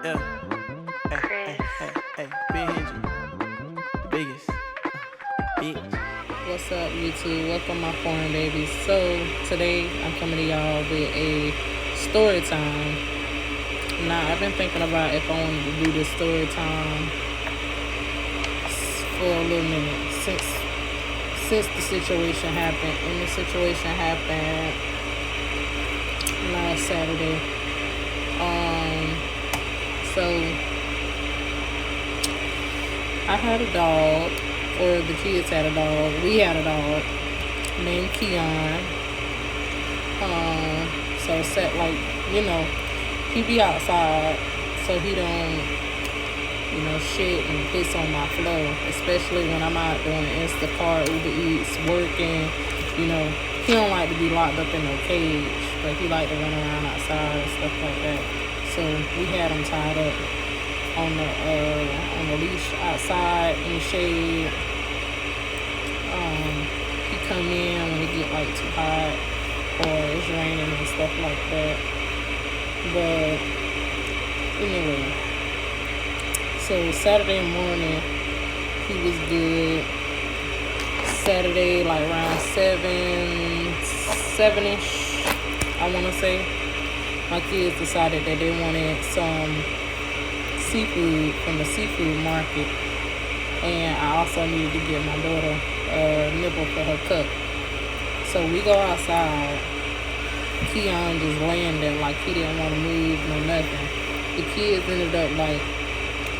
Yeah. Hey, Big Hingy. The biggest. Bitch. What's up, YouTube? Welcome, my foreign babies. So, today I'm coming to y'all with a story time. Now, I've been thinking about if I wanted to do this story time for a little minute since the situation happened. And the situation happened last Saturday. So I had a dog, or the kids had a dog. We had a dog named Keon. So set he be outside, so he don't, shit and piss on my floor. Especially when I'm out doing Instacart, Uber Eats, working. He don't like to be locked up in no cage, but he like to run around outside and stuff like that. So we had him tied up on the leash outside in the shade. He come in when it get too hot or it's raining and stuff like that. But anyway, so Saturday morning he was good. Saturday around 7-ish, I want to say, my kids decided that they wanted some seafood from the seafood market, and I also needed to get my daughter a nipple for her cup. So we go outside. Keon just laying there like he didn't want to move, no nothing. The kids ended up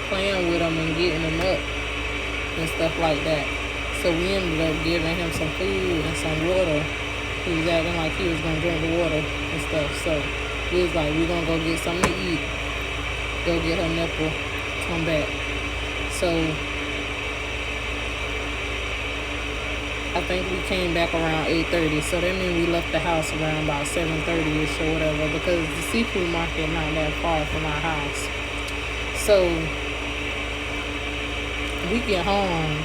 playing with him and getting him up and stuff like that. So we ended up giving him some food and some water. He was acting like he was gonna drink the water and stuff. So we was like, we're gonna go get something to eat, go get her nipple, come back. So I think we came back around 8:30. So that means we left the house around about 7:30ish or whatever, because the seafood market not that far from our house. So we get home,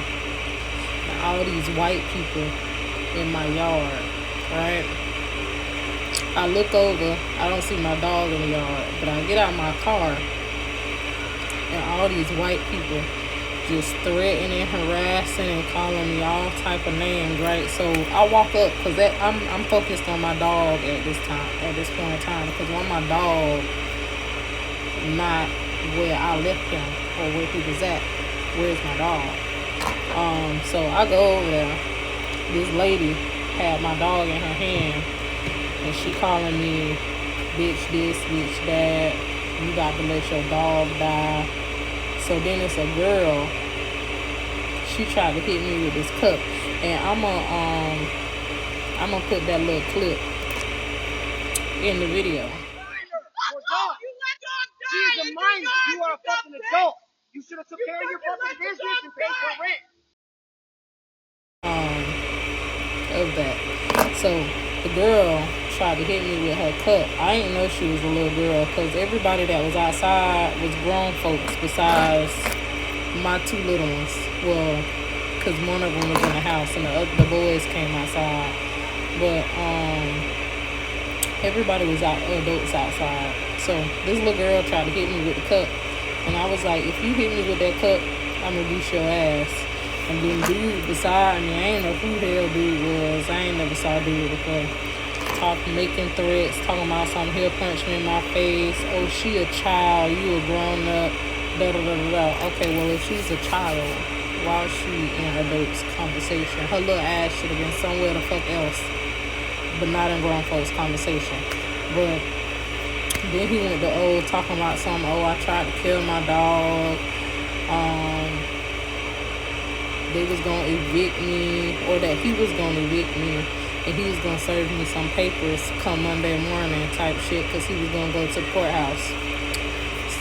and all these white people in my yard, right? I look over, I don't see my dog in the yard, but I get out my car, and all these white people just threatening, harassing, and calling me all type of names, right? So I walk up, because I'm focused on my dog at this point in time, because when my dog not where I left him or where he was at, where's my dog? So I go over there. This lady had my dog in her hand, and she calling me bitch this, bitch that, you got to let your dog die. So then it's a girl, she tried to hit me with this cup, and I'm gonna put that little clip in the video. She's a minor. You are a fucking adult. You should have took care of your fucking business and paid for rent. Of that. So the girl tried to hit me with her cup. I didn't know she was a little girl, because everybody that was outside was grown folks besides my two little ones. Well, because one of them was in the house and the boys came outside. But everybody was adults outside. So this little girl tried to hit me with the cup, and I was like, if you hit me with that cup, I'm gonna beat your ass. And then dude beside me, I ain't know who the hell dude was. I ain't never saw dude before. Making threats, talking about something, he'll punch me in my face. Oh, she a child, you a grown up, da da da da da. Okay, well, if she's a child, why is she in adults conversation? Her little ass should have been somewhere the fuck else, but not in grown folks conversation. But then he went to talking about something, I tried to kill my dog. They was gonna evict me, or that he was gonna evict me, and he was gonna serve me some papers come Monday morning type shit, because he was gonna go to the courthouse.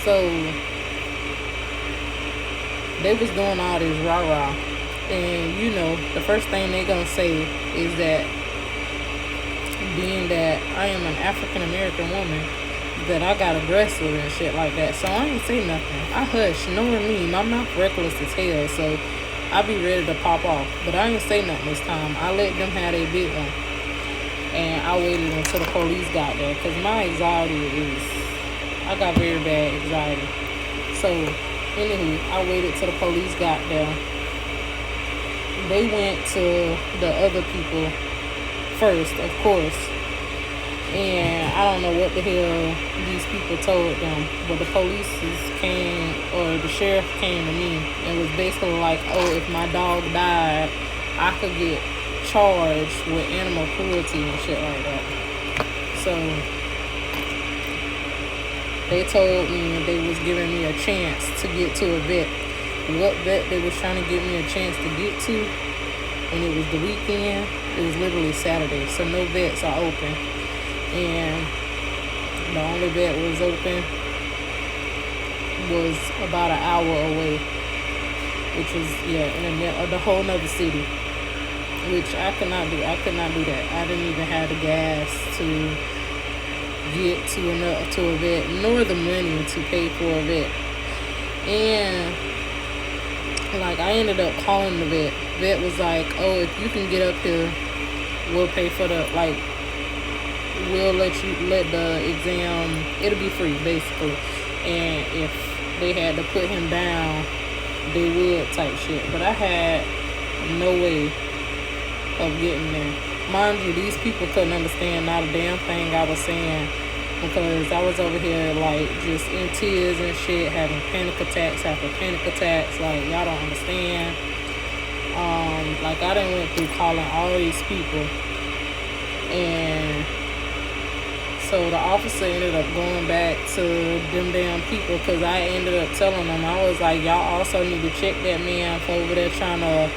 So they was doing all this rah-rah, and the first thing they gonna say is that, being that I am an African American woman, that I got aggressive and shit like that. So I ain't say nothing. I hush, knowing me, my mouth reckless as hell, so I be ready to pop off. But I ain't say nothing this time. I let them have their big one, and I waited until the police got there, because my anxiety is, I got very bad anxiety. So, anywho, I waited till the police got there. They went to the other people first, of course. And I don't know what the hell these people told them, but the police came, or the sheriff came to me and was basically like, oh, if my dog died, I could get charged with animal cruelty and shit like that. So they told me they was giving me a chance to get to a vet. What vet they was trying to give me a chance to get to, and it was the weekend. It was literally Saturday, so no vets are open. And the only vet was open was about an hour away, which was in the whole nother city, which I could not do. I could not do that. I didn't even have the gas to get to a vet, nor the money to pay for a vet. And like, I ended up calling the vet. Vet was like, oh, if you can get up here, we'll pay for we'll let the exam, it'll be free basically. And if they had to put him down, they would, type shit. But I had no way of getting there. Mind you, these people couldn't understand not a damn thing I was saying, because I was over here like just in tears and shit, having panic attacks after panic attacks. Like, y'all don't understand. Like, I done went through calling all these people, and so the officer ended up going back to them damn people, because I ended up telling them, I was like, y'all also need to check that man for over there trying to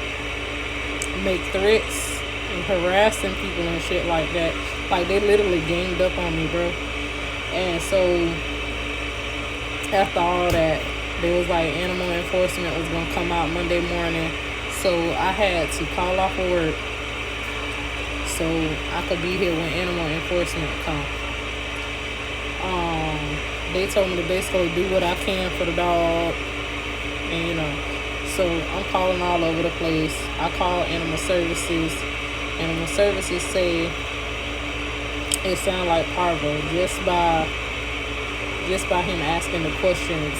make threats and harassing people and shit like that. Like, they literally ganged up on me, bro. And so after all that, they was like, animal enforcement was gonna come out Monday morning. So I had to call off of work so I could be here when animal enforcement come. They told me to basically do what I can for the dog, and so I'm calling all over the place. I call animal services. Animal services say it sounded like parvo just by him asking the questions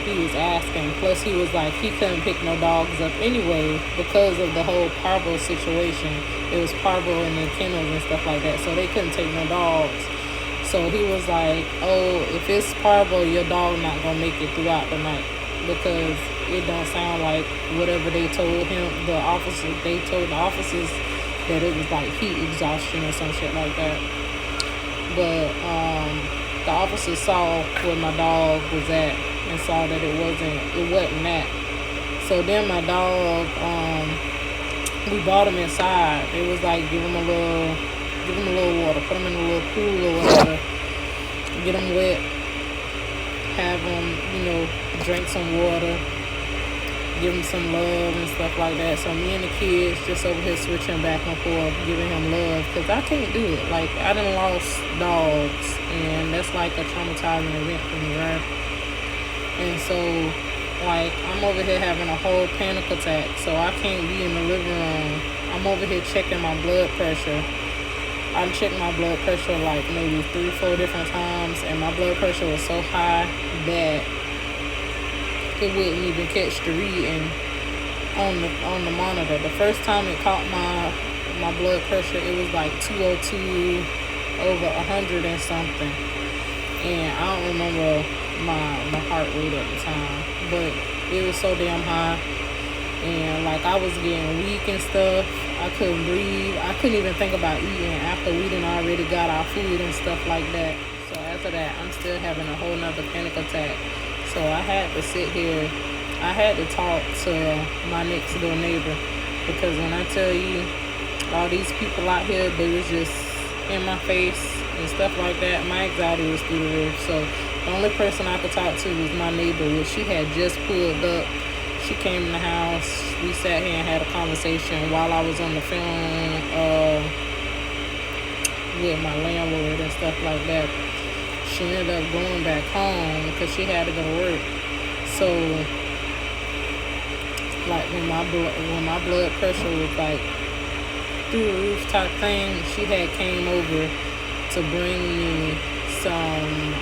he was asking. Plus, he was like, he couldn't pick no dogs up anyway because of the whole parvo situation. It was parvo in the kennels and stuff like that, so they couldn't take no dogs. So he was like, oh, if it's parvo, your dog not gonna make it throughout the night, because it don't sound like whatever they told him. They told the officers that it was like heat exhaustion or some shit like that. But the officers saw where my dog was at and saw that it wasn't that. So then my dog, we brought him inside. It was like, give him a little water, put him in a little pool or whatever, get him wet, have him, drink some water, give him some love and stuff like that. So me and the kids just over here switching back and forth, giving him love, because I can't do it. Like, I done lost dogs, and that's like a traumatizing event for me, right? And so, like, I'm over here having a whole panic attack, so I can't be in the living room. I'm over here checking my blood pressure. I checked my blood pressure like maybe 3-4 different times, and my blood pressure was so high that it wouldn't even catch the reading on the monitor. The first time it caught my blood pressure, it was like 202 over 100 and something. And I don't remember my heart rate at the time, but it was so damn high. And like, I was getting weak and stuff. I couldn't breathe. I couldn't even think about eating after we done already got our food and stuff like that. So after that, I'm still having a whole nother panic attack. So I had to sit here. I had to talk to my next door neighbor, because when I tell you, all these people out here, they was just in my face and stuff like that. My anxiety was through the roof. So the only person I could talk to was my neighbor, which she had just pulled up. She came in the house. We sat here and had a conversation while I was on the phone with my landlord and stuff like that. She ended up going back home because she had to go to work. So, like, when my blood pressure was like through the roof type thing, she had came over to bring me some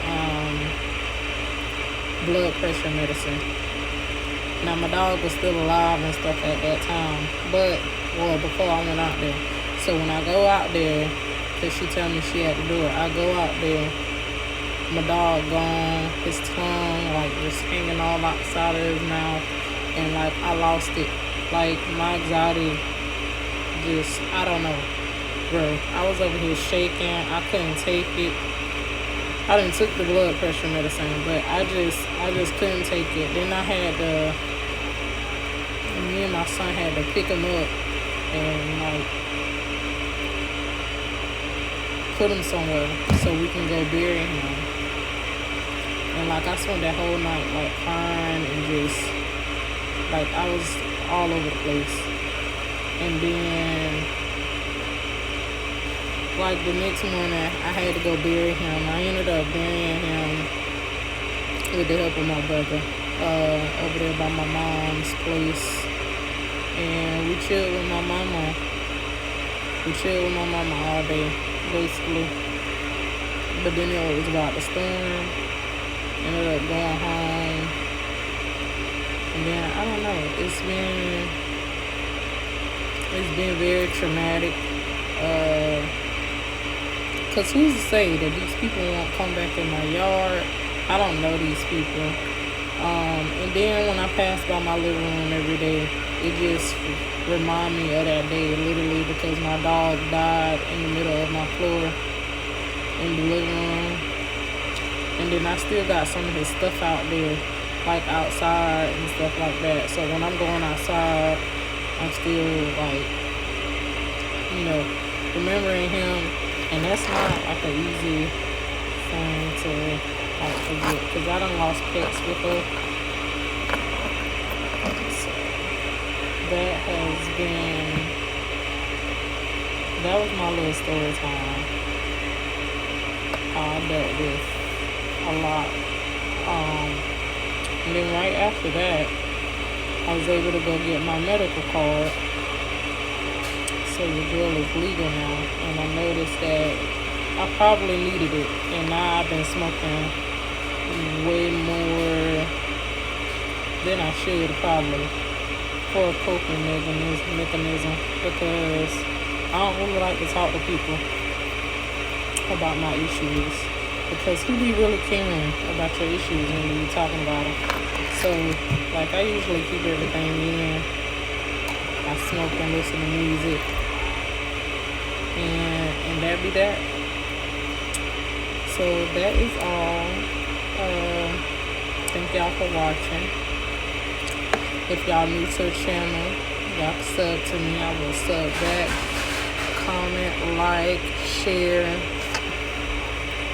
blood pressure medicine. Now my dog was still alive and stuff at that time, but before I went out there. So when I go out there, cause she tell me she had to do it, I go out there. My dog gone, his tongue like just hanging all outside of his mouth, and like I lost it. Like my anxiety, just I don't know, bro. I was over here shaking. I couldn't take it. I done took the blood pressure medicine, but I just couldn't take it. Then I had to, me and my son had to pick him up and like put him somewhere so we can go bury him. And like I spent that whole night like crying and just like I was all over the place. And then like the next morning I had to go bury him. I ended up burying him with the help of my brother over there by my mom's place. And we chilled with my mama. We chilled with my mama all day, basically. But then it was about the storm. Ended up going home. And then I don't know. It's been very traumatic. Cause who's to say that these people won't come back in my yard? I don't know these people. And then when I pass by my living room every day, it just remind me of that day, literally, because my dog died in the middle of my floor in the living room. And then I still got some of his stuff out there, like outside and stuff like that. So when I'm going outside, I'm still like, remembering him. And that's not like an easy thing to like forget, because I done lost pets before. So that was my little story time. I dealt with a lot. And then right after that, I was able to go get my medical card. So the drill is legal now. And I noticed that I probably needed it. And now I've been smoking way more than I should probably for a coping mechanism, because I don't really like to talk to people about my issues, because who be really caring about your issues when you talking about them? So like I usually keep everything in. I smoke and listen to music, and that be that. So that is all. Thank y'all for watching. If y'all new to the channel, y'all can sub to me. I will sub back. Comment, like, share.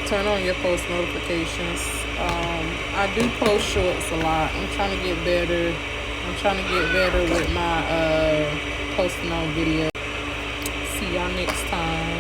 Turn on your post notifications. I do post shorts a lot. I'm trying to get better. With my posting on video. See y'all next time.